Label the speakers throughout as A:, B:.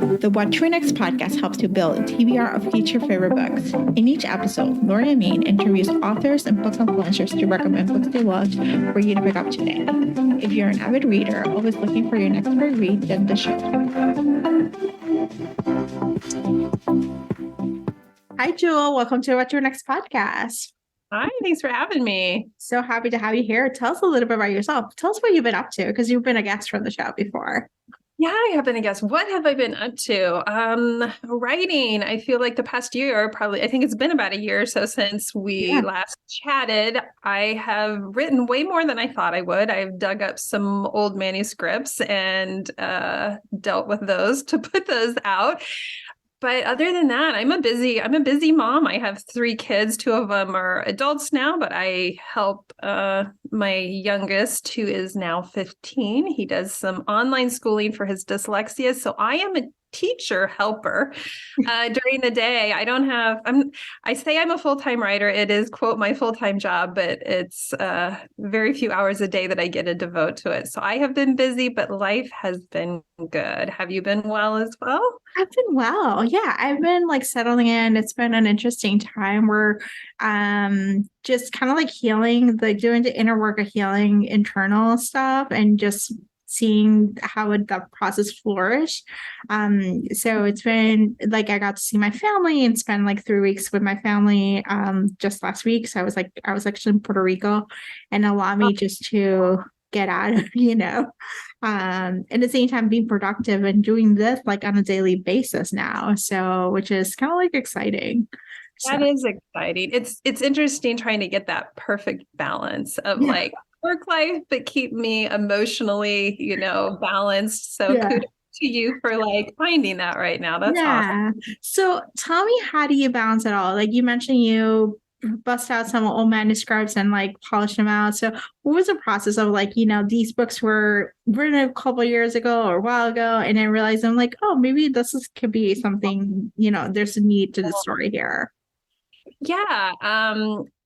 A: The What to Next podcast helps you build a TBR of future favorite books. In each episode, Lori and Maine interviews authors and book influencers to recommend books they loved for you to pick up today. If you're an avid reader, always looking for your next great read, then the show. Hi, Jewel. Welcome to What to Next podcast.
B: Hi, thanks for having me.
A: So happy to have you here. Tell us a little bit about yourself. Tell us what you've been up to, because you've been a guest from the show before.
B: Yeah, I have been a guest. What have I been up to? Writing. I feel like the past year, I think it's been about a year or so since we last chatted. I have written way more than I thought I would. I've dug up some old manuscripts and dealt with those to put those out. But other than that, I'm a busy mom. I have 3 kids. 2 of them are adults now, but I help my youngest, who is now 15. He does some online schooling for his dyslexia. So I am a teacher helper during the day. I say I'm a full-time writer. It is, quote, my full-time job, but it's very few hours a day that I get to devote to it. So I have been busy, but life has been good. Have you been well as well?
A: I've been well. Yeah, I've been settling in. It's been an interesting time. We're just kind of healing, doing the inner work of healing internal stuff and just seeing how the process flourish. So it's been I got to see my family and spend 3 weeks with my family just last week. So I was actually in Puerto Rico, and allowed me just to get out of, at the same time being productive and doing this on a daily basis now. So which is kind of exciting.
B: That is exciting. It's interesting trying to get that perfect balance of work life, but keep me emotionally, balanced. So kudos to you for finding that right now. That's awesome.
A: So tell me, how do you balance it all? You mentioned you bust out some old manuscripts and polish them out. So what was the process of these books were written a couple of years ago or a while ago, and then realized I'm maybe could be something, there's a need to the story here.
B: Yeah.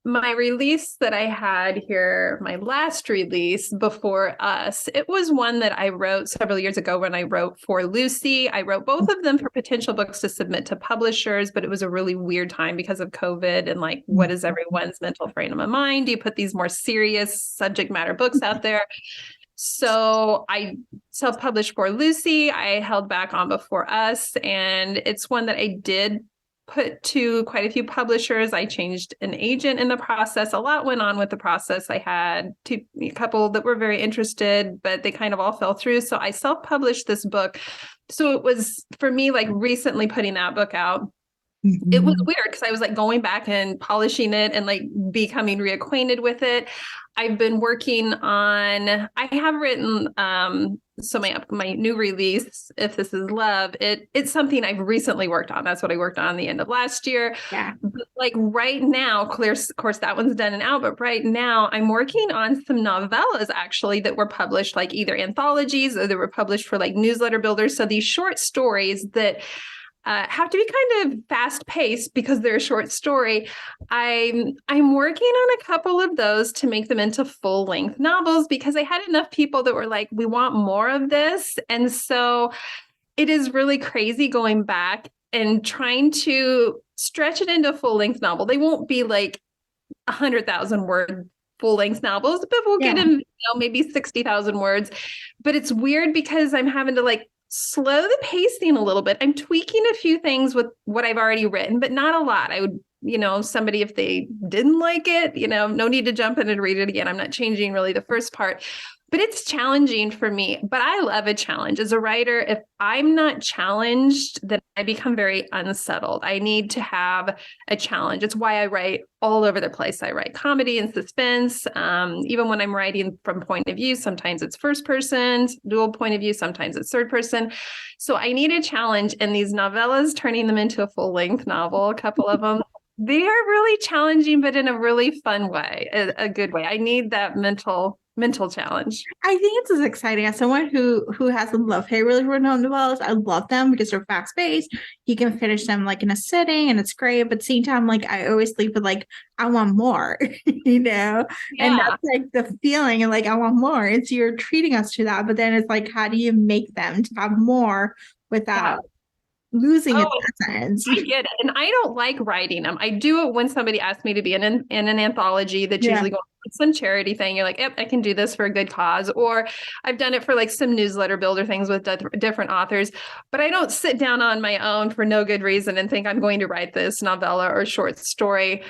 B: My release that I had here, my last release before us, it was one that I wrote several years ago when I wrote for Lucy. I wrote both of them for potential books to submit to publishers, but it was a really weird time because of COVID and what is everyone's mental frame of mind? Do you put these more serious subject matter books out there? So I self-published for Lucy. I held back on Before Us, and it's one that I did put to quite a few publishers. I changed an agent in the process. A lot went on with the process. I had a couple that were very interested, but they kind of all fell through. So I self-published this book. So it was, for me, recently putting that book out. Mm-hmm. It was weird because I was going back and polishing it and becoming reacquainted with it. I've been working on, I have written, so my new release, If This Is Love, it's something I've recently worked on. That's what I worked on the end of last year.
A: Yeah.
B: But right now, of course, that one's done and out. But right now, I'm working on some novellas actually that were published either anthologies or they were published for newsletter builders. So these short stories that have to be kind of fast paced because they're a short story. I'm working on a couple of those to make them into full length novels because I had enough people that were we want more of this. And so it is really crazy going back and trying to stretch it into a full length novel. They won't be 100,000 word full length novels, but we'll get them, maybe 60,000 words. But it's weird because I'm having to slow the pacing a little bit. I'm tweaking a few things with what I've already written, but not a lot. I would, somebody, if they didn't like it, no need to jump in and read it again. I'm not changing really the first part, but it's challenging for me. But I love a challenge. As a writer, if I'm not challenged, then I become very unsettled. I need to have a challenge. It's why I write all over the place. I write comedy and suspense. Even when I'm writing from point of view, sometimes it's first person, dual point of view, sometimes it's third person. So I need a challenge. And these novellas, turning them into a full length novel, a couple of them, they are really challenging, but in a really fun way, a good way. I need that mental challenge.
A: I think it's as exciting as someone who has a love-hate relationship with novellas. I love them because they're fast-paced. You can finish them in a sitting, and it's great. But at the same time, I always leave with I want more, And that's the feeling, and I want more. It's you're treating us to that, but then it's how do you make them to have more without losing its
B: Oh,
A: essence.
B: I get it. And I don't like writing them. I do it when somebody asks me to be in an anthology that's
A: Yeah.
B: usually going on some charity thing. You're like, yep, I can do this for a good cause. Or I've done it for like some newsletter builder things with different authors. But I don't sit down on my own for no good reason and think I'm going to write this novella or short story.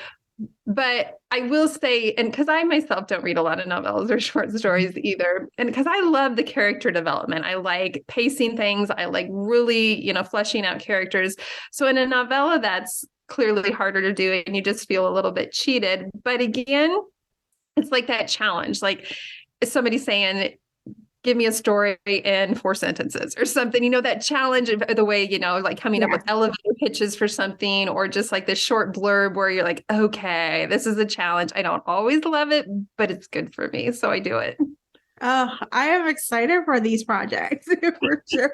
B: But I will say, and because I myself don't read a lot of novellas or short stories either, and because I love the character development, I like pacing things, I like really, fleshing out characters. So in a novella, that's clearly harder to do, and you just feel a little bit cheated. But again, it's like that challenge, like somebody saying, give me a story in 4 sentences or something, that challenge of the way, like coming up
A: Yeah.
B: with elevator pitches for something, or just like this short blurb where you're like, okay, this is a challenge. I don't always love it, but it's good for me. So I do it.
A: I am excited for these projects for sure.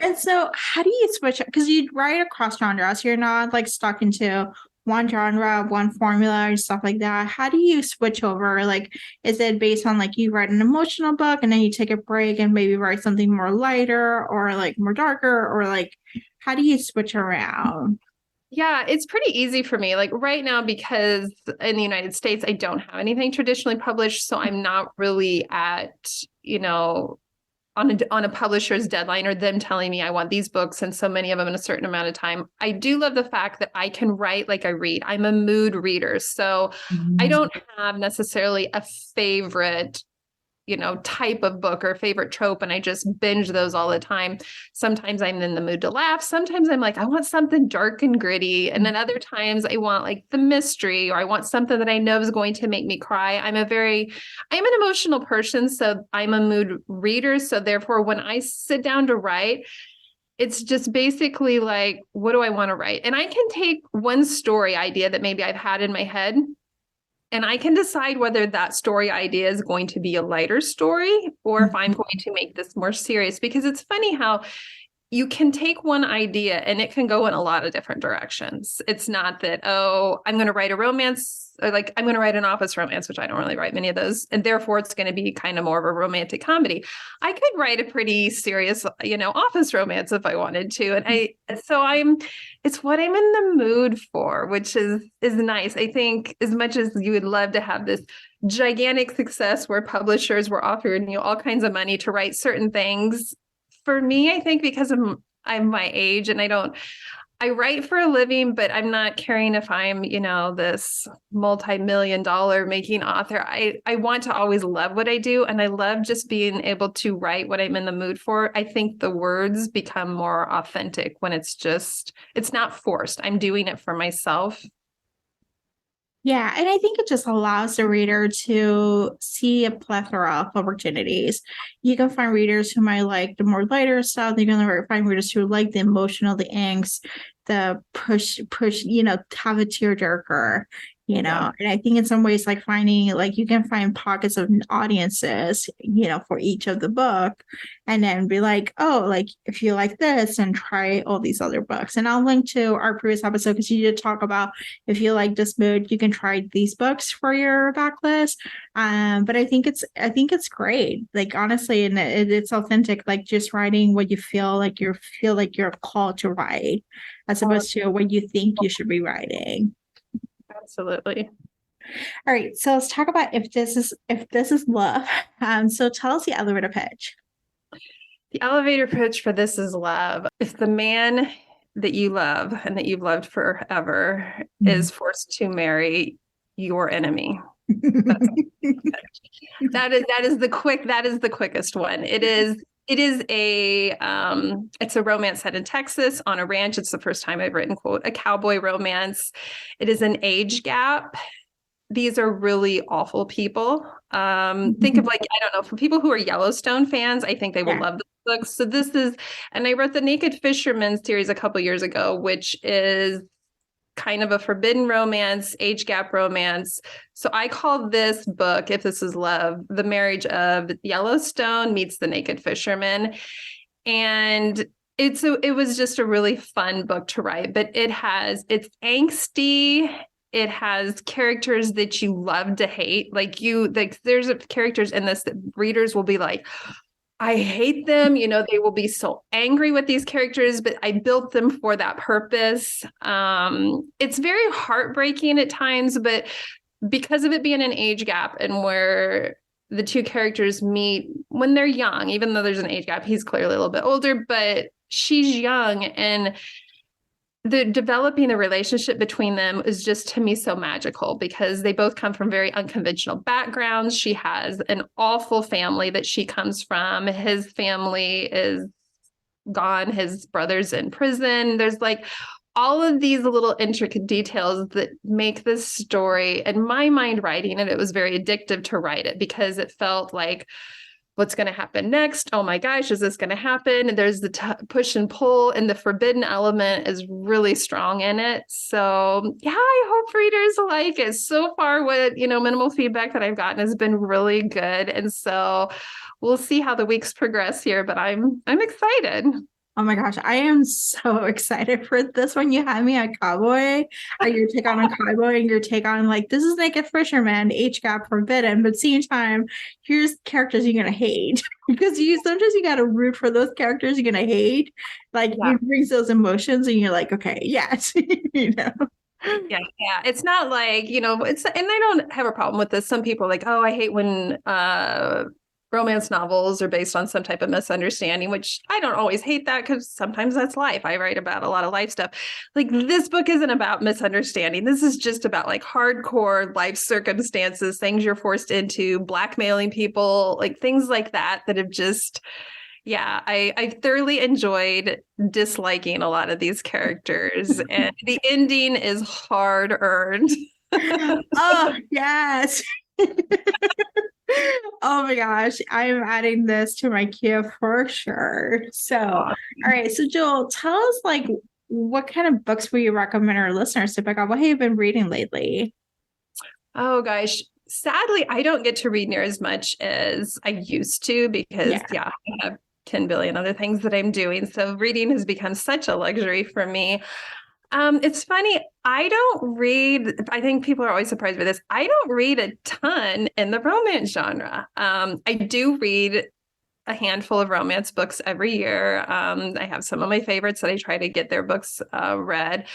A: And so, how do you switch? Because you write across genres, you're not like stuck into one genre, one formula, and stuff like that. How do you switch over? Like, is it based on like you write an emotional book and then you take a break and maybe write something more lighter or like more darker, or like how do you switch around?
B: Yeah, it's pretty easy for me. Like right now, because in the United States, I don't have anything traditionally published. So I'm not really at, on a publisher's deadline or them telling me I want these books and so many of them in a certain amount of time. I do love the fact that I can write like I read. I'm a mood reader. So I don't have necessarily a favorite type of book or favorite trope, and I just binge those all the time. Sometimes I'm in the mood to laugh. Sometimes I'm like, I want something dark and gritty. And then other times I want like the mystery, or I want something that I know is going to make me cry. I'm an emotional person. So I'm a mood reader. So therefore, when I sit down to write, it's just basically like, what do I want to write? And I can take one story idea that maybe I've had in my head, and I can decide whether that story idea is going to be a lighter story or if I'm going to make this more serious. Because it's funny how you can take one idea and it can go in a lot of different directions. It's not that, oh, I'm going to write a romance, or like I'm going to write an office romance, which I don't really write many of those. And therefore it's going to be kind of more of a romantic comedy. I could write a pretty serious, office romance if I wanted to. It's what I'm in the mood for, which is nice. I think as much as you would love to have this gigantic success where publishers were offering you all kinds of money to write certain things, for me, I think because I'm my age and I write for a living, but I'm not caring if I'm, this multi-million-dollar making author. I want to always love what I do. And I love just being able to write what I'm in the mood for. I think the words become more authentic when it's not forced. I'm doing it for myself.
A: Yeah, and I think it just allows the reader to see a plethora of opportunities. You can find readers who might like the more lighter stuff. You can find readers who like the emotional, the angst, the push, have a tearjerker,
B: Yeah.
A: And I think in some ways, like finding, like you can find pockets of audiences, for each of the book, and then be like, oh, like if you like this, and try all these other books. And I'll link to our previous episode because you did talk about if you like this mood, you can try these books for your backlist. But I think it's great. Like honestly, and it's authentic. Like just writing what you feel like you're called to write, as opposed to what you think you should be writing.
B: Absolutely.
A: All right, so let's talk about if this is love. So tell us the elevator pitch.
B: The elevator pitch for This Is Love. If the man that you love and that you've loved forever is forced to marry your enemy. That is the quickest one. It's a romance set in Texas on a ranch. It's the first time I've written, quote, a cowboy romance. It is an age gap. These are really awful people. Think of, like, I don't know, for people who are Yellowstone fans, I think they will love this book. So and I wrote the Naked Fisherman series a couple years ago, which is kind of a forbidden romance, age gap romance. So I call this book, If This Is Love, the marriage of Yellowstone meets the Naked Fisherman. And it was just a really fun book to write, but it's angsty. It has characters that you love to hate. There's characters in this that readers will be like, I hate them. They will be so angry with these characters, but I built them for that purpose. It's very heartbreaking at times, but because of it being an age gap and where the two characters meet when they're young, even though there's an age gap, he's clearly a little bit older, but she's young, and the developing the relationship between them is just, to me, so magical because they both come from very unconventional backgrounds. She has an awful family that she comes from. His family is gone. His brother's in prison. There's like all of these little intricate details that make this story, in my mind, writing it, it was very addictive to write it because it felt like, what's going to happen next? Oh my gosh, is this going to happen? And there's the push and pull, and the forbidden element is really strong in it. So yeah, I hope readers like it. So far, what, minimal feedback that I've gotten has been really good. And so we'll see how the weeks progress here, but I'm excited.
A: Oh my gosh, I am so excited for this one. You had me at cowboy, or your take on a cowboy, and your take on like this is Naked Fisherman, age gap forbidden, but same time, here's characters you're gonna hate because sometimes you gotta root for those characters you're gonna hate. Like
B: Yeah.
A: it brings those emotions, and you're like, okay, yes,
B: Yeah, it's not like, it's, and I don't have a problem with this. Some people are like, oh, I hate when romance novels are based on some type of misunderstanding, which I don't always hate that because sometimes that's life. I write about a lot of life stuff. Like this book isn't about misunderstanding. This is just about like hardcore life circumstances, things you're forced into, blackmailing people, like things like that have just, yeah, I thoroughly enjoyed disliking a lot of these characters, and the ending is hard earned.
A: Oh, yes. Oh my gosh, I'm adding this to my queue for sure. So, all right. So, Joel, tell us like what kind of books will you recommend our listeners to pick up? What have you been reading lately?
B: Oh gosh. Sadly, I don't get to read near as much as I used to because, I have 10 billion other things that I'm doing. So reading has become such a luxury for me. It's funny. I don't read. I think people are always surprised by this. I don't read a ton in the romance genre. I do read a handful of romance books every year. I have some of my favorites that I try to get their books read.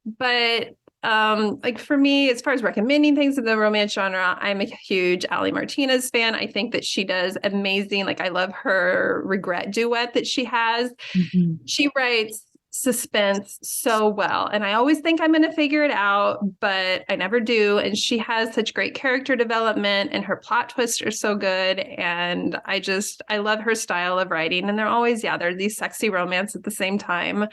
B: But like for me, as far as recommending things in the romance genre, I'm a huge Ali Martinez fan. I think that she does amazing. Like I love her regret duet that she has. Mm-hmm. She writes suspense so well, and I always think I'm going to figure it out, but I never do. And she has such great character development, and her plot twists are so good. And I love her style of writing. And they're always, they're these sexy romance at the same time.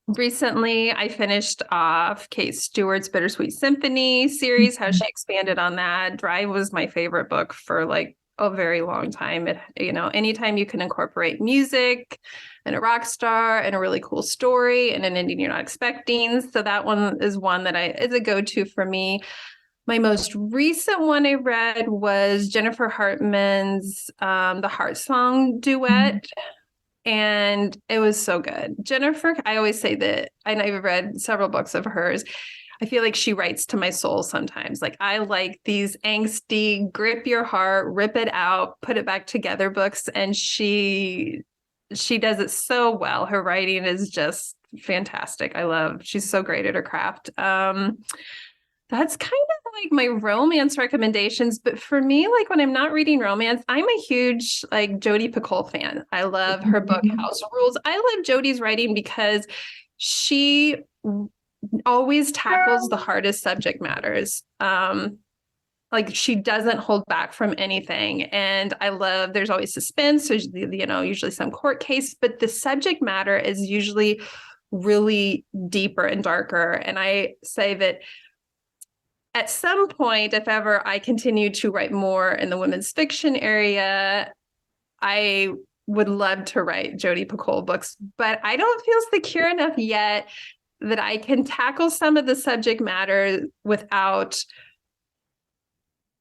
B: Recently, I finished off Kate Stewart's Bittersweet Symphony series, how she expanded on that. Drive was my favorite book for like a very long time. Anytime you can incorporate music and a rock star and a really cool story and an ending you're not expecting. So that one is one that is a go-to for me. My most recent one I read was Jennifer Hartman's The Heart Song duet. And it was so good. Jennifer, I always say that, and I've read several books of hers. I feel like she writes to my soul sometimes. Like I like these angsty, grip your heart, rip it out, put it back together books. And she does it so well. Her writing is just fantastic. She's so great at her craft. That's kind of like my romance recommendations. But for me, like when I'm not reading romance, I'm a huge like Jodi Picoult fan. I love her book House Rules. I love Jodi's writing because she always tackles the hardest subject matters. Like she doesn't hold back from anything. And I love, there's always suspense. There's, usually some court case, but the subject matter is usually really deeper and darker. And I say that at some point, if ever I continue to write more in the women's fiction area, I would love to write Jodi Picoult books, but I don't feel secure enough yet that I can tackle some of the subject matter without,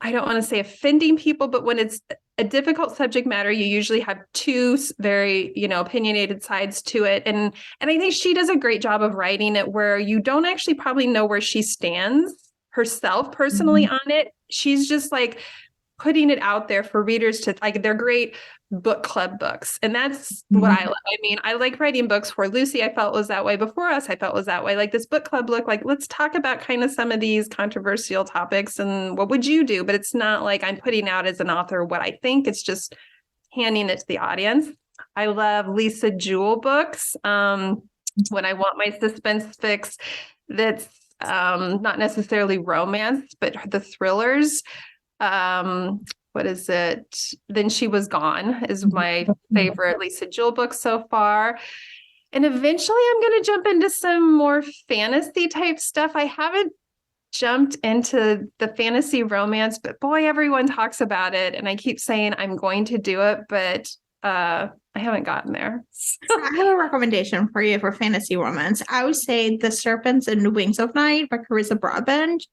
B: I don't want to say offending people, but when it's a difficult subject matter, you usually have two very, opinionated sides to it. And I think she does a great job of writing it where you don't actually probably know where she stands herself personally on it. She's just like putting it out there for readers to like, they're great book club books. And that's what I like. I mean, I like writing books for Lucy. I felt was that way before us. I felt was that way. Like this book club look like, let's talk about kind of some of these controversial topics and what would you do? But it's not like I'm putting out as an author what I think. It's just handing it to the audience. I love Lisa Jewell books. When I want my suspense fix, that's not necessarily romance, but the thrillers. What is it? Then She Was Gone is my favorite Lisa Jewell book so far. And eventually I'm going to jump into some more fantasy type stuff. I haven't jumped into the fantasy romance, but boy, everyone talks about it. And I keep saying I'm going to do it, but I haven't gotten there.
A: I have a recommendation for you for fantasy romance. I would say The Serpents and the Wings of Night by Carissa Broadbent.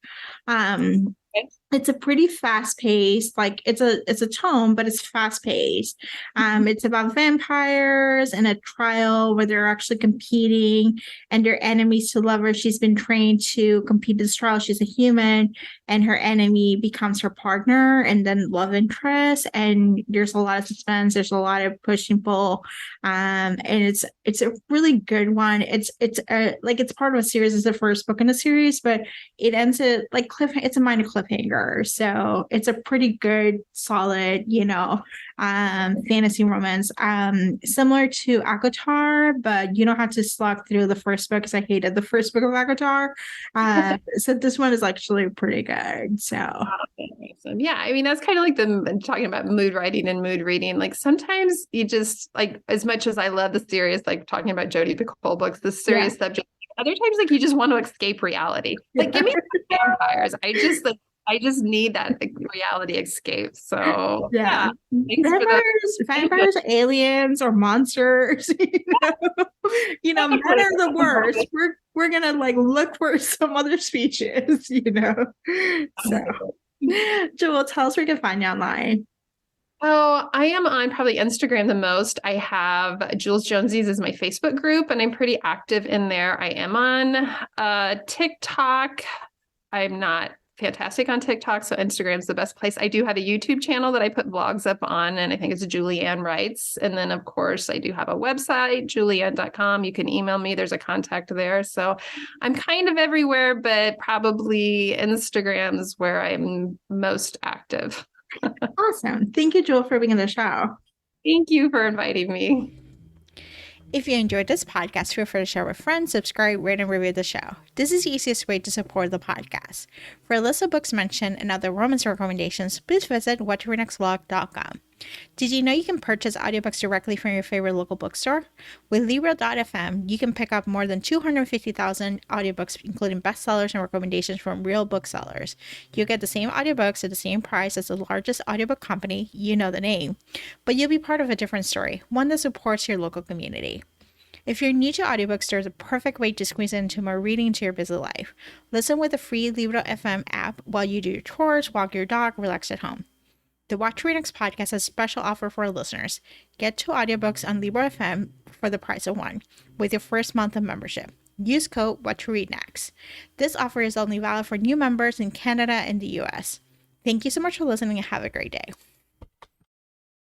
A: It's a pretty fast-paced, like it's a tome, but it's fast-paced. It's about vampires and a trial where they're actually competing and they're enemies to lovers. She's been trained to compete in this trial. She's a human, and her enemy becomes her partner and then love interest. And there's a lot of suspense. There's a lot of push and pull. And it's a really good one. It's part of a series. It's the first book in a series, but it ends at like it's a minor cliffhanger. So it's a pretty good, solid, fantasy romance. Similar to ACOTAR, but you don't have to slog through the first book because I hated the first book of ACOTAR. So this one is actually pretty good. So
B: awesome. Yeah, I mean that's kind of like talking about mood writing and mood reading. Like sometimes you just like, as much as I love the serious, like talking about Jodi Picoult books, the serious subject. Other times, like you just want to escape reality. Like give me some vampires. I just need that reality escape. So
A: yeah. Vampires, aliens, or monsters. Men are the worst. We're gonna like look for some other species. So, Jewel, tell us where we can find you online.
B: Oh, I am on probably Instagram the most. I have Jules Jonesies as my Facebook group, and I'm pretty active in there. I am on TikTok. I'm not fantastic on TikTok, so Instagram's the best place. I do have a YouTube channel that I put vlogs up on, and I think it's Julianne Writes. And then, of course, I do have a website, julianne.com. You can email me. There's a contact there. So I'm kind of everywhere, but probably Instagram's where I'm most active.
A: Awesome. Thank you, Jewel, for being on the show.
B: Thank you for inviting me.
A: If you enjoyed this podcast, feel free to share with friends, subscribe, rate, and review the show. This is the easiest way to support the podcast. For a list of books mentioned and other romance recommendations, please visit whattoreadnextblog.com. Did you know you can purchase audiobooks directly from your favorite local bookstore? With Libro.fm, you can pick up more than 250,000 audiobooks, including bestsellers and recommendations from real booksellers. You'll get the same audiobooks at the same price as the largest audiobook company, you know the name, but you'll be part of a different story, one that supports your local community. If you're new to audiobooks, there's a perfect way to squeeze into more reading into your busy life. Listen with the free Libro.fm app while you do your chores, walk your dog, relax at home. The What to Read Next podcast has a special offer for our listeners. Get 2 audiobooks on Libro FM for the price of 1 with your first month of membership. Use code What to Read Next. This offer is only valid for new members in Canada and the US. Thank you so much for listening and have a great day.